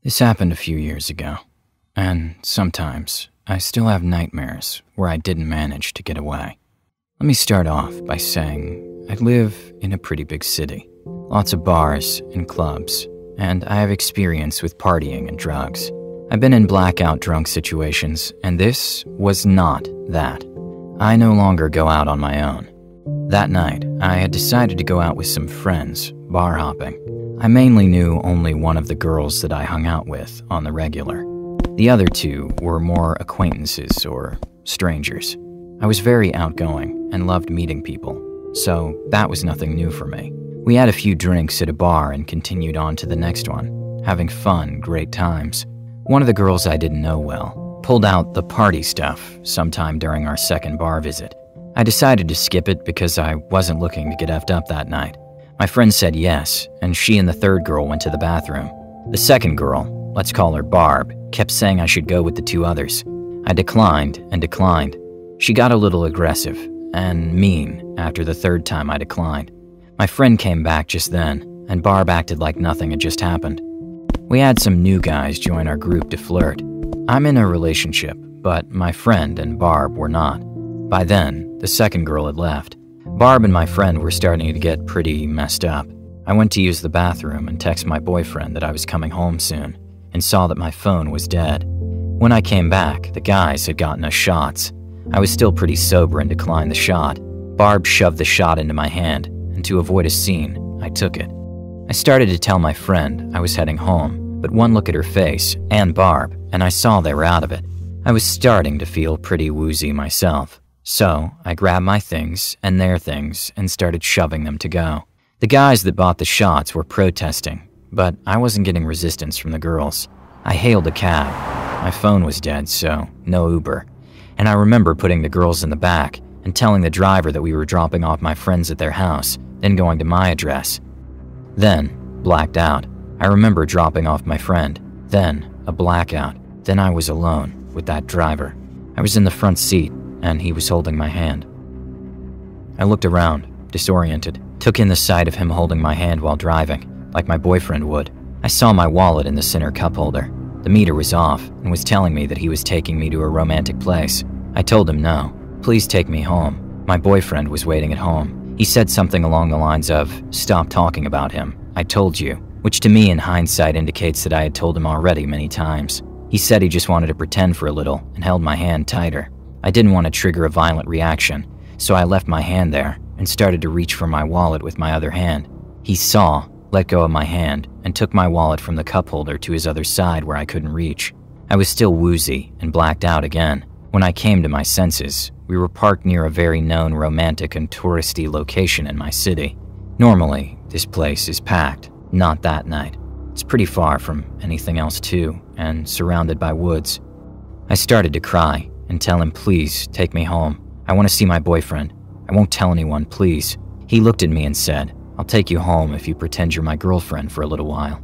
This happened a few years ago, and sometimes I still have nightmares where I didn't manage to get away. Let me start off by saying I live in a pretty big city, lots of bars and clubs, and I have experience with partying and drugs. I've been in blackout drunk situations, and this was not that. I no longer go out on my own. That night, I had decided to go out with some friends, bar hopping. I mainly knew only one of the girls that I hung out with on the regular. The other two were more acquaintances or strangers. I was very outgoing and loved meeting people, so that was nothing new for me. We had a few drinks at a bar and continued on to the next one, having fun, great times. One of the girls I didn't know well pulled out the party stuff sometime during our second bar visit. I decided to skip it because I wasn't looking to get effed up that night. My friend said yes, and she and the third girl went to the bathroom. The second girl, let's call her Barb, kept saying I should go with the two others. I declined and declined. She got a little aggressive and mean after the third time I declined. My friend came back just then, and Barb acted like nothing had just happened. We had some new guys join our group to flirt. I'm in a relationship, but my friend and Barb were not. By then, the second girl had left. Barb and my friend were starting to get pretty messed up. I went to use the bathroom and text my boyfriend that I was coming home soon, and saw that my phone was dead. When I came back, the guys had gotten us shots. I was still pretty sober and declined the shot. Barb shoved the shot into my hand, and to avoid a scene, I took it. I started to tell my friend I was heading home, but one look at her face, and Barb, and I saw they were out of it. I was starting to feel pretty woozy myself. So, I grabbed my things and their things and started shoving them to go. The guys that bought the shots were protesting, but I wasn't getting resistance from the girls. I hailed a cab. My phone was dead, so no Uber. And I remember putting the girls in the back and telling the driver that we were dropping off my friends at their house, then going to my address. Then, blacked out. I remember dropping off my friend. Then, a blackout. Then I was alone with that driver. I was in the front seat, and he was holding my hand. I looked around, disoriented, took in the sight of him holding my hand while driving, like my boyfriend would. I saw my wallet in the center cup holder. The meter was off and was telling me that he was taking me to a romantic place. I told him no. Please take me home. My boyfriend was waiting at home. He said something along the lines of, "Stop talking about him. I told you," which to me in hindsight indicates that I had told him already many times. He said he just wanted to pretend for a little and held my hand tighter. I didn't want to trigger a violent reaction, so I left my hand there and started to reach for my wallet with my other hand. He saw, let go of my hand, and took my wallet from the cup holder to his other side where I couldn't reach. I was still woozy and blacked out again. When I came to my senses, we were parked near a very known romantic and touristy location in my city. Normally, this place is packed, not that night. It's pretty far from anything else too, and surrounded by woods. I started to cry and tell him, "Please, take me home. I want to see my boyfriend. I won't tell anyone, please." He looked at me and said, "I'll take you home if you pretend you're my girlfriend for a little while."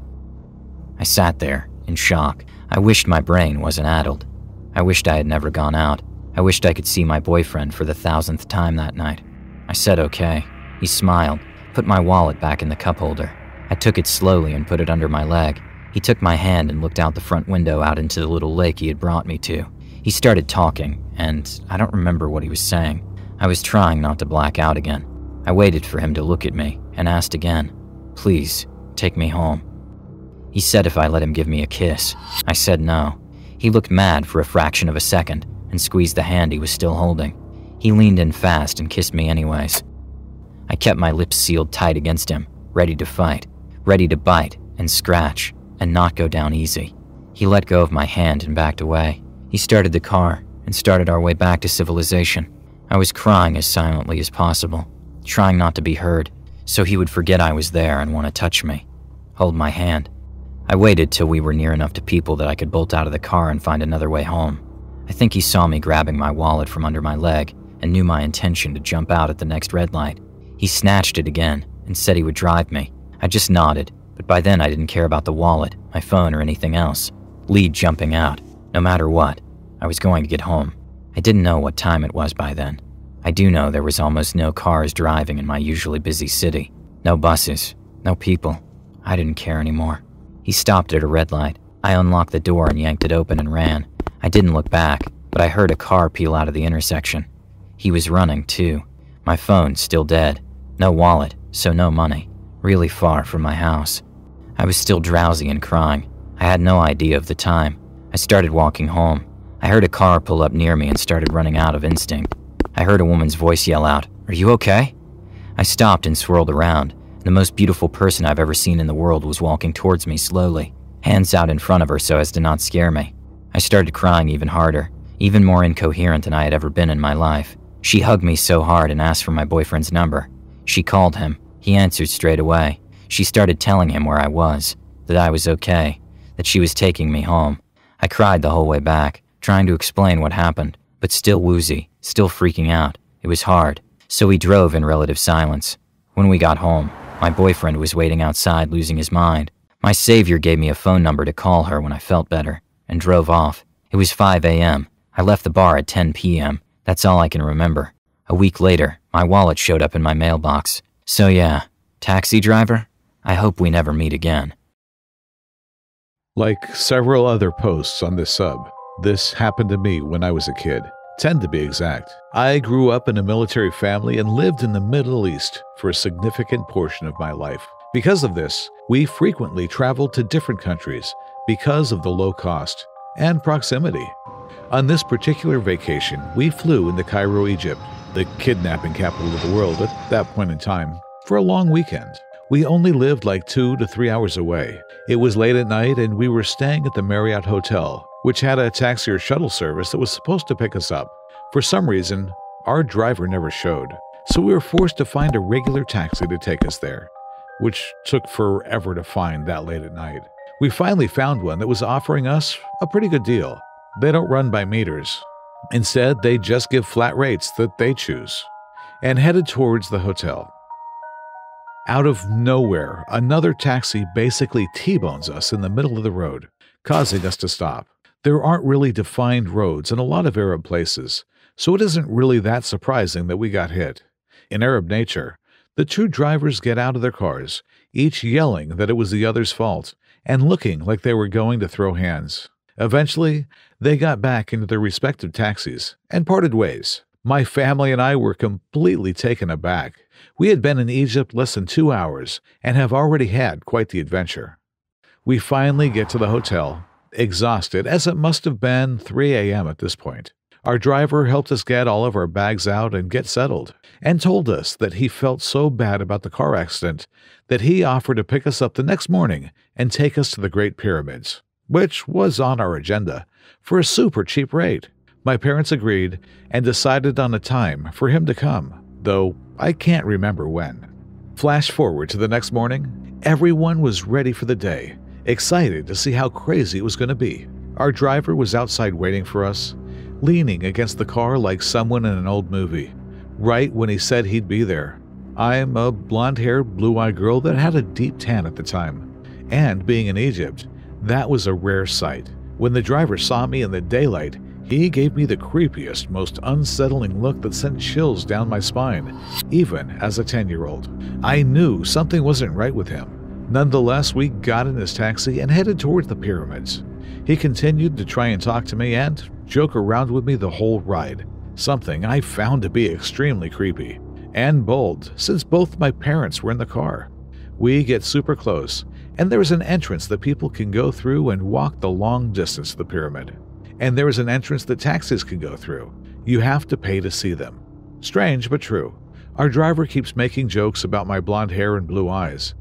I sat there, in shock. I wished my brain wasn't addled. I wished I had never gone out. I wished I could see my boyfriend for the 1000th time that night. I said okay. He smiled, put my wallet back in the cup holder. I took it slowly and put it under my leg. He took my hand and looked out the front window out into the little lake he had brought me to. He started talking, and I don't remember what he was saying. I was trying not to black out again. I waited for him to look at me and asked again, "Please, take me home." He said if I let him give me a kiss. I said no. He looked mad for a fraction of a second and squeezed the hand he was still holding. He leaned in fast and kissed me anyways. I kept my lips sealed tight against him, ready to fight, ready to bite and scratch and not go down easy. He let go of my hand and backed away. He started the car and started our way back to civilization. I was crying as silently as possible, trying not to be heard, so he would forget I was there and want to touch me, hold my hand. I waited till we were near enough to people that I could bolt out of the car and find another way home. I think he saw me grabbing my wallet from under my leg and knew my intention to jump out at the next red light. He snatched it again and said he would drive me. I just nodded, but by then I didn't care about the wallet, my phone, or anything else. Lead jumping out. No matter what, I was going to get home. I didn't know what time it was by then. I do know there was almost no cars driving in my usually busy city. No buses, no people. I didn't care anymore. He stopped at a red light. I unlocked the door and yanked it open and ran. I didn't look back, but I heard a car peel out of the intersection. He was running, too. My phone still dead. No wallet, so no money. Really far from my house. I was still drowsy and crying. I had no idea of the time. I started walking home. I heard a car pull up near me and started running out of instinct. I heard a woman's voice yell out, "Are you okay?" I stopped and swirled around. The most beautiful person I've ever seen in the world was walking towards me slowly, hands out in front of her so as to not scare me. I started crying even harder, even more incoherent than I had ever been in my life. She hugged me so hard and asked for my boyfriend's number. She called him. He answered straight away. She started telling him where I was, that I was okay, that she was taking me home. I cried the whole way back, trying to explain what happened, but still woozy, still freaking out. It was hard, so we drove in relative silence. When we got home, my boyfriend was waiting outside losing his mind. My savior gave me a phone number to call her when I felt better, and drove off. It was 5 a.m. I left the bar at 10 p.m. That's all I can remember. A week later, my wallet showed up in my mailbox. So yeah, taxi driver, I hope we never meet again. Like several other posts on this sub, this happened to me when I was a kid. 10 to be exact. I grew up in a military family and lived in the Middle East for a significant portion of my life. Because of this, we frequently traveled to different countries because of the low cost and proximity. On this particular vacation, we flew into Cairo, Egypt, the kidnapping capital of the world at that point in time, for a long weekend. We only lived like 2 to 3 hours away. It was late at night and we were staying at the Marriott Hotel, which had a taxi or shuttle service that was supposed to pick us up. For some reason, our driver never showed, so we were forced to find a regular taxi to take us there, which took forever to find that late at night. We finally found one that was offering us a pretty good deal. They don't run by meters. Instead, they just give flat rates that they choose, and headed towards the hotel. Out of nowhere, another taxi basically T-bones us in the middle of the road, causing us to stop. There aren't really defined roads in a lot of Arab places, so it isn't really that surprising that we got hit. In Arab nature, the two drivers get out of their cars, each yelling that it was the other's fault, and looking like they were going to throw hands. Eventually, they got back into their respective taxis and parted ways. My family and I were completely taken aback. We had been in Egypt less than 2 hours and have already had quite the adventure. We finally get to the hotel, exhausted, as it must have been 3 a.m. at this point. Our driver helped us get all of our bags out and get settled, and told us that he felt so bad about the car accident that he offered to pick us up the next morning and take us to the Great Pyramids, which was on our agenda, for a super cheap rate. My parents agreed and decided on a time for him to come, though I can't remember when. Flash forward to the next morning, everyone was ready for the day, excited to see how crazy it was going to be. Our driver was outside waiting for us, leaning against the car like someone in an old movie, right when he said he'd be there. I'm a blonde-haired, blue-eyed girl that had a deep tan at the time, and being in Egypt, that was a rare sight. When the driver saw me in the daylight, he gave me the creepiest, most unsettling look that sent chills down my spine, even as a 10-year-old. I knew something wasn't right with him. Nonetheless, we got in his taxi and headed towards the pyramids. He continued to try and talk to me and joke around with me the whole ride, something I found to be extremely creepy and bold since both my parents were in the car. We get super close, and there is an entrance that people can go through and walk the long distance to the pyramid. And there is an entrance that taxis can go through. You have to pay to see them. Strange, but true. Our driver keeps making jokes about my blonde hair and blue eyes,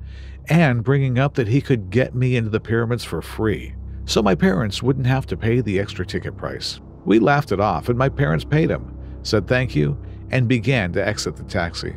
and bringing up that he could get me into the pyramids for free, so my parents wouldn't have to pay the extra ticket price. We laughed it off, and my parents paid him, said thank you, and began to exit the taxi.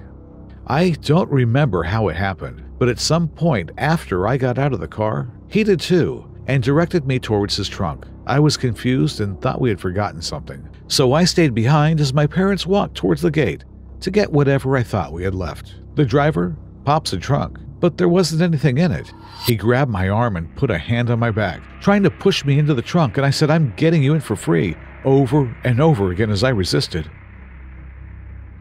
I don't remember how it happened, but at some point after I got out of the car, he did too, and directed me towards his trunk. I was confused and thought we had forgotten something, so I stayed behind as my parents walked towards the gate to get whatever I thought we had left. The driver pops the trunk, but there wasn't anything in it. He grabbed my arm and put a hand on my back, trying to push me into the trunk, and I said, "I'm getting you in for free," over and over again as I resisted.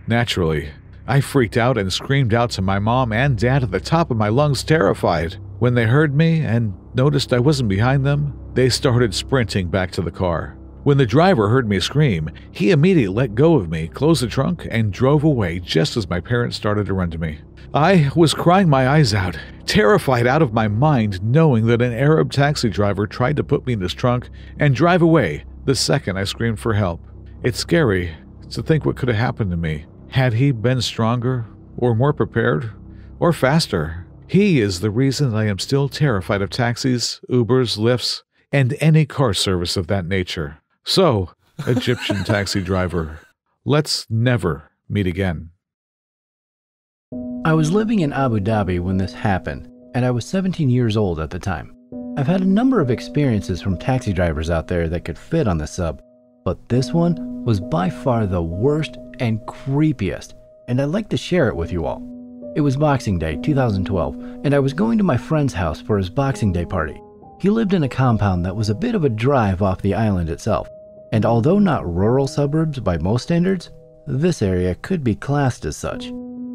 Naturally, I freaked out and screamed out to my mom and dad at the top of my lungs, terrified. When they heard me and noticed I wasn't behind them, they started sprinting back to the car. When the driver heard me scream, he immediately let go of me, closed the trunk, and drove away just as my parents started to run to me. I was crying my eyes out, terrified out of my mind, knowing that an Arab taxi driver tried to put me in his trunk and drive away the second I screamed for help. It's scary to think what could have happened to me had he been stronger, or more prepared, or faster. He is the reason I am still terrified of taxis, Ubers, Lyfts, and any car service of that nature. So, Egyptian taxi driver, let's never meet again. I was living in Abu Dhabi when this happened, and I was 17 years old at the time. I've had a number of experiences from taxi drivers out there that could fit on the sub, but this one was by far the worst and creepiest, and I'd like to share it with you all. It was Boxing Day 2012, and I was going to my friend's house for his Boxing Day party. He lived in a compound that was a bit of a drive off the island itself, and although not rural suburbs by most standards, this area could be classed as such.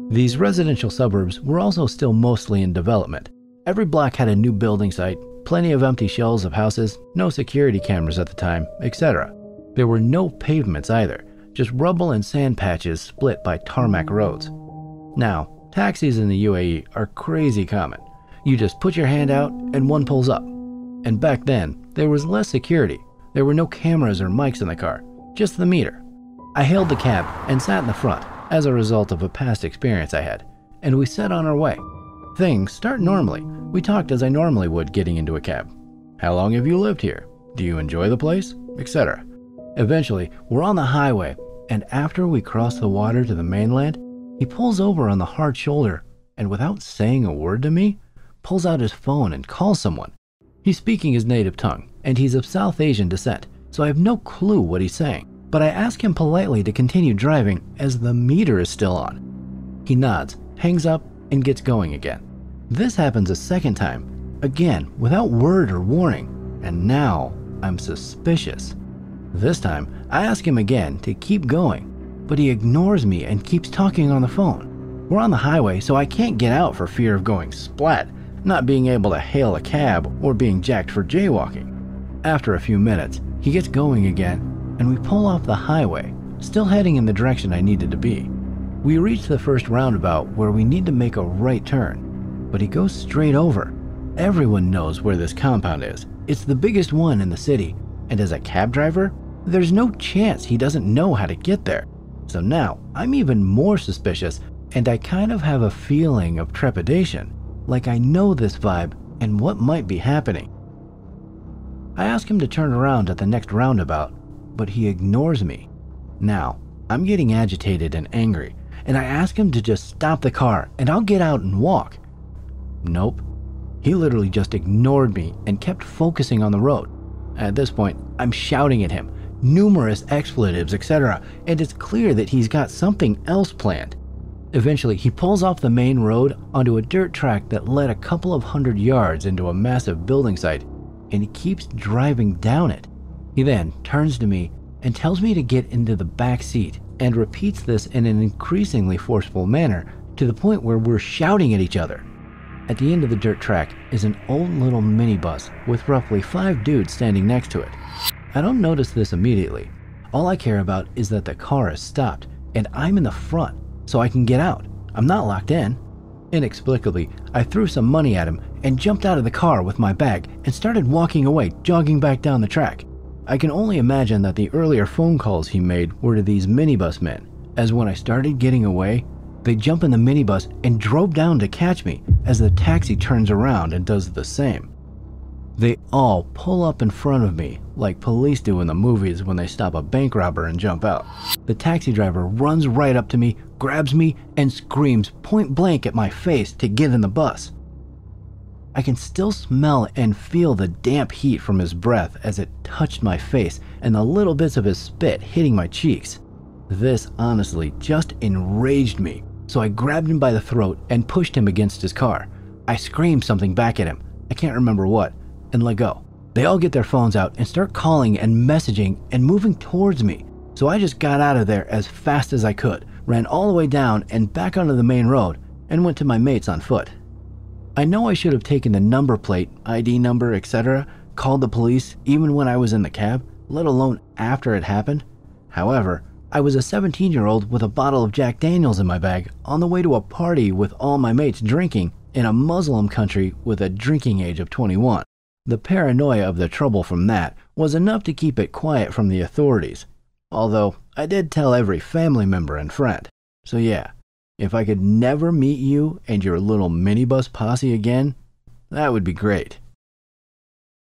These residential suburbs were also still mostly in development. Every block had a new building site, plenty of empty shells of houses, no security cameras at the time, etc. There were no pavements either, just rubble and sand patches split by tarmac roads. Now, taxis in the UAE are crazy common. You just put your hand out and one pulls up. And back then, there was less security. There were no cameras or mics in the car, just the meter. I hailed the cab and sat in the front as a result of a past experience I had, and we set on our way. Things start normally. We talked as I normally would getting into a cab. How long have you lived here? Do you enjoy the place? Etc. Eventually, we're on the highway, and after we cross the water to the mainland, he pulls over on the hard shoulder and without saying a word to me, pulls out his phone and calls someone. He's speaking his native tongue, and he's of South Asian descent, so I have no clue what he's saying. But I ask him politely to continue driving as the meter is still on. He nods, hangs up, and gets going again. This happens a second time, again without word or warning, and now I'm suspicious. This time, I ask him again to keep going, but he ignores me and keeps talking on the phone. We're on the highway, so I can't get out for fear of going splat, not being able to hail a cab or being jacked for jaywalking. After a few minutes, he gets going again, and we pull off the highway, still heading in the direction I needed to be. We reach the first roundabout where we need to make a right turn, but he goes straight over. Everyone knows where this compound is. It's the biggest one in the city, and as a cab driver, there's no chance he doesn't know how to get there. So now, I'm even more suspicious, and I kind of have a feeling of trepidation, like I know this vibe and what might be happening. I ask him to turn around at the next roundabout, but he ignores me. Now, I'm getting agitated and angry, and I ask him to just stop the car and I'll get out and walk. Nope. He literally just ignored me and kept focusing on the road. At this point, I'm shouting at him, numerous expletives, etc., and it's clear that he's got something else planned. Eventually, he pulls off the main road onto a dirt track that led a couple of 100 yards into a massive building site, and he keeps driving down it. He then turns to me and tells me to get into the back seat and repeats this in an increasingly forceful manner to the point where we're shouting at each other. At the end of the dirt track is an old little minibus with roughly 5 dudes standing next to it. I don't notice this immediately. All I care about is that the car is stopped and I'm in the front so I can get out. I'm not locked in. Inexplicably, I threw some money at him and jumped out of the car with my bag and started walking away, jogging back down the track. I can only imagine that the earlier phone calls he made were to these minibus men, as when I started getting away, they jump in the minibus and drove down to catch me as the taxi turns around and does the same. They all pull up in front of me like police do in the movies when they stop a bank robber and jump out. The taxi driver runs right up to me, grabs me, and screams point blank at my face to get in the bus. I can still smell and feel the damp heat from his breath as it touched my face and the little bits of his spit hitting my cheeks. This honestly just enraged me, so I grabbed him by the throat and pushed him against his car. I screamed something back at him, I can't remember what, and let go. They all get their phones out and start calling and messaging and moving towards me, so I just got out of there as fast as I could, ran all the way down and back onto the main road, and went to my mates on foot. I know I should have taken the number plate, ID number, etc., called the police even when I was in the cab, let alone after it happened. However, I was a 17-year-old with a bottle of Jack Daniels in my bag on the way to a party with all my mates drinking in a Muslim country with a drinking age of 21. The paranoia of the trouble from that was enough to keep it quiet from the authorities, although I did tell every family member and friend. So yeah, if I could never meet you and your little minibus posse again, that would be great.